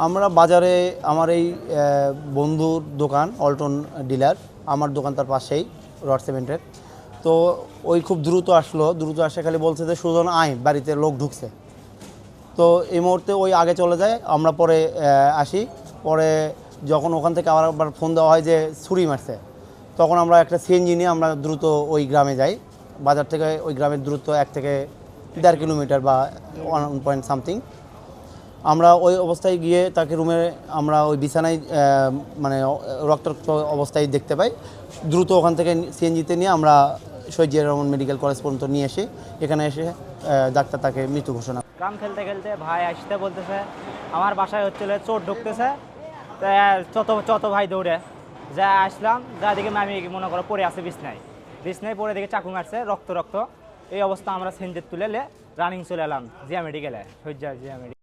আমরা বাজারে আমার এই বন্ধুর দোকান অল্টন ডিলার, আমার দোকান তার পাশেই রড সিমেন্টের। তো ওই খুব দ্রুত আসে, খালি বলছে যে সুজন আয়, বাড়িতে লোক ঢুকছে। তো এই মুহূর্তে ওই আগে চলে যায়, আমরা পরে আসি। পরে যখন ওখান থেকে আবার ফোন দেওয়া হয় যে ছুরি মারছে, তখন আমরা একটা সিএনজি নিয়ে আমরা দ্রুত ওই গ্রামে যাই। বাজার থেকে ওই গ্রামের দূরত্ব 1 থেকে 1.5 কিলোমিটার বা 1 পয়েন্ট সামথিং। আমরা ওই অবস্থায় গিয়ে তাকে রুমে আমরা ওই বিছানায় মানে রক্তাক্ত অবস্থায় দেখতে পাই। দ্রুত ওখান থেকে সিএনজিতে নিয়ে আমরা শহীদ জিয়াউর রহমান মেডিকেল কলেজ পর্যন্ত নিয়ে এসে এখানে এসে ডাক্তার তাকে মৃত ঘোষণা। গ্রাম খেলতে খেলতে ভাই আসতে বলতেছে আমার বাসায় হচ্ছিল চোর ঢুকতেছে, চত ভাই দৌড়ে যা আসলাম, যা দিকে আমি মনে করো পড়ে আছে বিছনায় পড়ে দিকে চাকু মারছে, রক্ত। এই অবস্থা আমরা সেন্টার তুলে রানিং চলে এলাম জিয়া মেডিকেলে, শহীদ জিয়া মেডিকেল।